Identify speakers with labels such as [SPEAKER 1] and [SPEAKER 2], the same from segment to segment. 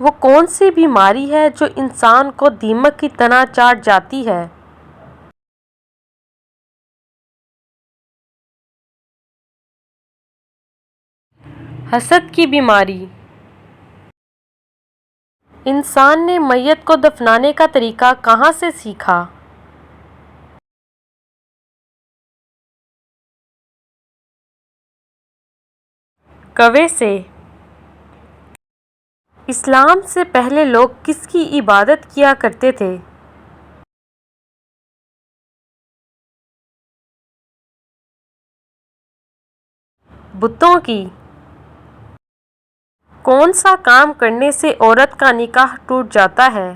[SPEAKER 1] وہ کون سی بیماری ہے جو انسان کو دیمک کی طرح چاٹ جاتی ہے؟ حسد کی بیماری۔ انسان نے میت کو دفنانے کا طریقہ کہاں سے سیکھا؟ کوے سے۔ اسلام سے پہلے لوگ کس کی عبادت کیا کرتے تھے؟ بتوں کی۔ کون سا کام کرنے سے عورت کا نکاح ٹوٹ جاتا ہے؟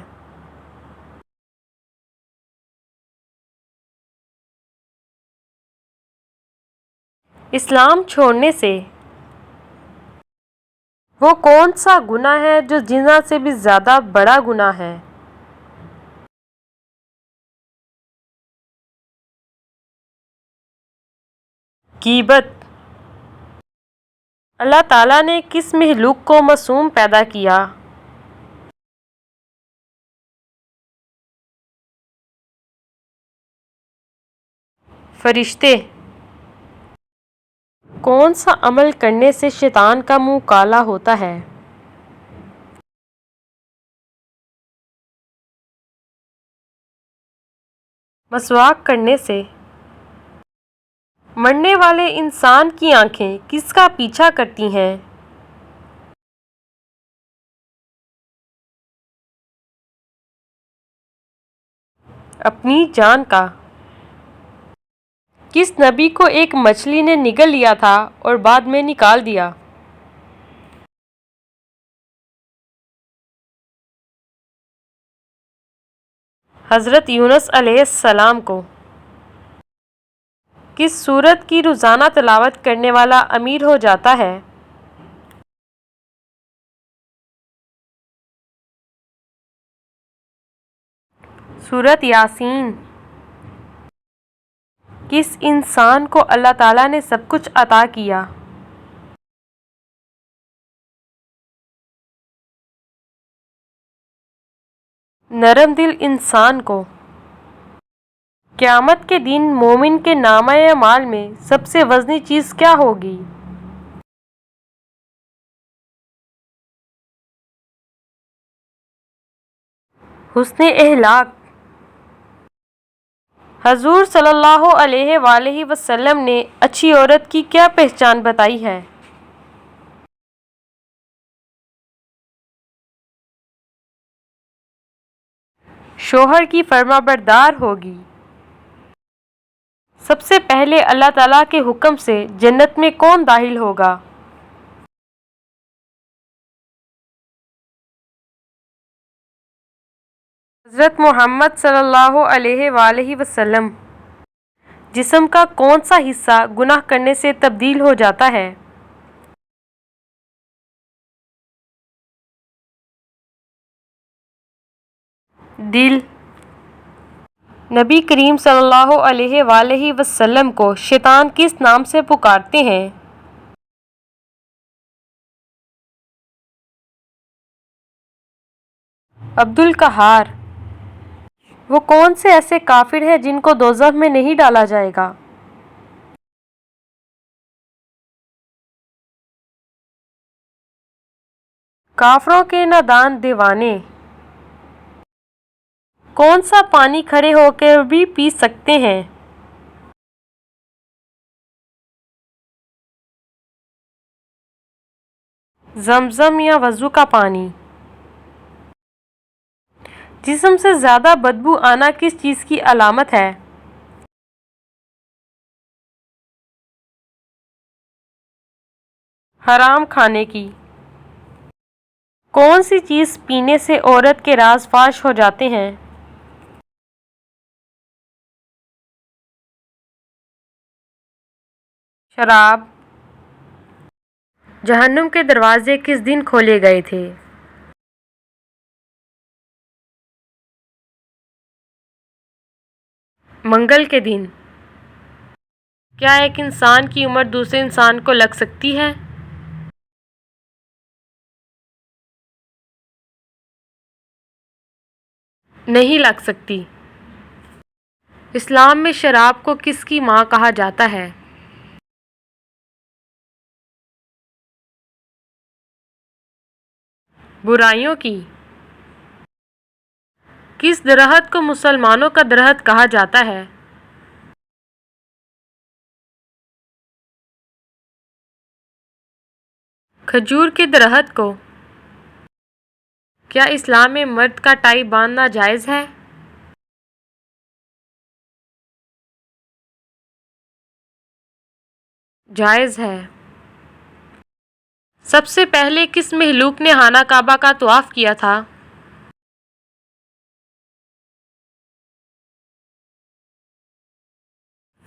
[SPEAKER 1] اسلام چھوڑنے سے۔ وہ کون سا گناہ ہے جو زنا سے بھی زیادہ بڑا گناہ ہے؟ غیبت۔ اللہ تعالیٰ نے کس مخلوق کو معصوم پیدا کیا؟ فرشتے۔ کون سا عمل کرنے سے شیطان کا منہ کالا ہوتا ہے؟ مسواک کرنے سے۔ مرنے والے انسان کی آنکھیں کس کا پیچھا کرتی ہیں؟ اپنی جان کا۔ کس نبی کو ایک مچھلی نے نگل لیا تھا اور بعد میں نکال دیا؟ حضرت یونس علیہ السلام کو۔ کس سورت کی روزانہ تلاوت کرنے والا امیر ہو جاتا ہے؟ سورت یاسین۔ کس انسان کو اللہ تعالیٰ نے سب کچھ عطا کیا؟ نرم دل انسان کو۔ قیامت کے دن مومن کے نامہ اعمال میں سب سے وزنی چیز کیا ہوگی؟ حسن اخلاق۔ حضور صلی اللہ علیہ وآلہ وسلم نے اچھی عورت کی کیا پہچان بتائی ہے؟ شوہر کی فرما بردار ہوگی۔ سب سے پہلے اللہ تعالیٰ کے حکم سے جنت میں کون داخل ہوگا؟ حضرت محمد صلی اللہ علیہ وآلہ وسلم۔ جسم کا کون سا حصہ گناہ کرنے سے تبدیل ہو جاتا ہے؟ دل۔ نبی کریم صلی اللہ علیہ وآلہ وسلم کو شیطان کس نام سے پکارتے ہیں؟ عبد القہار۔ وہ کون سے ایسے کافر ہیں جن کو دوزخ میں نہیں ڈالا جائے گا؟ کافروں کے نادان دیوانے۔ کون سا پانی کھڑے ہو کر بھی پی سکتے ہیں؟ زمزم یا وضو کا پانی۔ جسم سے زیادہ بدبو آنا کس چیز کی علامت ہے؟ حرام کھانے کی۔ کون سی چیز پینے سے عورت کے راز فاش ہو جاتے ہیں؟ شراب۔ جہنم کے دروازے کس دن کھولے گئے تھے؟ منگل کے دن۔ کیا ایک انسان کی عمر دوسرے انسان کو لگ سکتی ہے؟ نہیں لگ سکتی۔ اسلام میں شراب کو کس کی ماں کہا جاتا ہے؟ برائیوں کی۔ کس درخت کو مسلمانوں کا درخت کہا جاتا ہے؟ کھجور کے درخت کو۔ کیا اسلام میں مرد کا ٹائی باندھنا جائز ہے؟ جائز ہے۔ سب سے پہلے کس مخلوق نے خانہ کعبہ کا طواف کیا تھا؟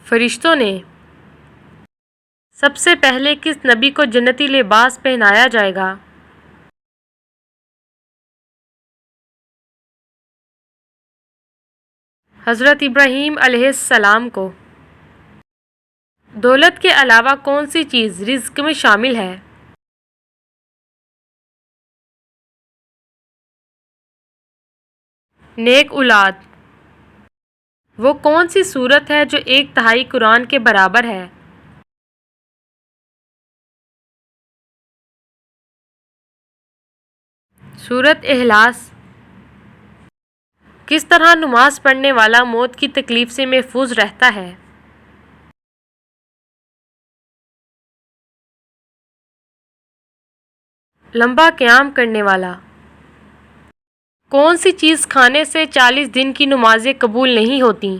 [SPEAKER 1] فرشتوں نے۔ سب سے پہلے کس نبی کو جنتی لباس پہنایا جائے گا؟ حضرت ابراہیم علیہ السلام کو۔ دولت کے علاوہ کون سی چیز رزق میں شامل ہے؟ نیک اولاد۔ وہ کون سی سورت ہے جو 1/3 قرآن کے برابر ہے؟ سورت اخلاص۔ کس طرح نماز پڑھنے والا موت کی تکلیف سے محفوظ رہتا ہے؟ لمبا قیام کرنے والا۔ کون سی چیز کھانے سے 40 دن کی نمازیں قبول نہیں ہوتیں؟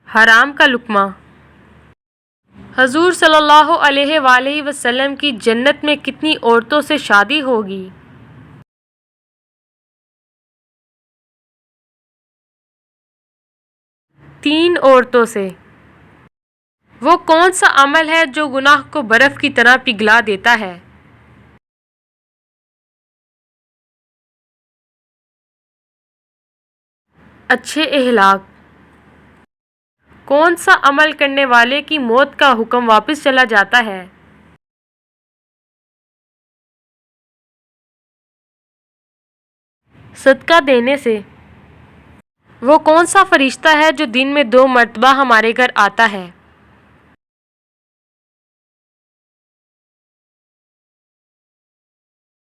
[SPEAKER 1] حرام کا لقمہ۔ حضور صلی اللہ علیہ وآلہ وسلم کی جنت میں کتنی عورتوں سے شادی ہوگی؟ 3 عورتوں سے۔ وہ کون سا عمل ہے جو گناہ کو برف کی طرح پگھلا دیتا ہے؟ اچھے اخلاق۔ کون سا عمل کرنے والے کی موت کا حکم واپس چلا جاتا ہے؟ صدقہ دینے سے۔ وہ کون سا فرشتہ ہے جو دن میں 2 مرتبہ ہمارے گھر آتا ہے؟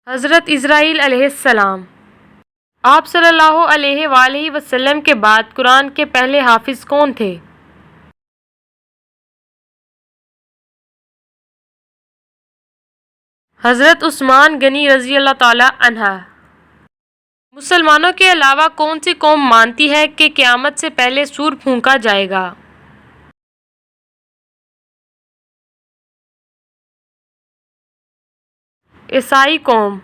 [SPEAKER 1] حضرت اسرائیل علیہ السلام۔ آپ صلی اللہ علیہ وآلہ وسلم کے بعد قرآن کے پہلے حافظ کون تھے؟ حضرت عثمان غنی رضی اللہ تعالی عنہ۔ مسلمانوں کے علاوہ کون سی قوم مانتی ہے کہ قیامت سے پہلے سور پھونکا جائے گا؟ عیسائی قوم۔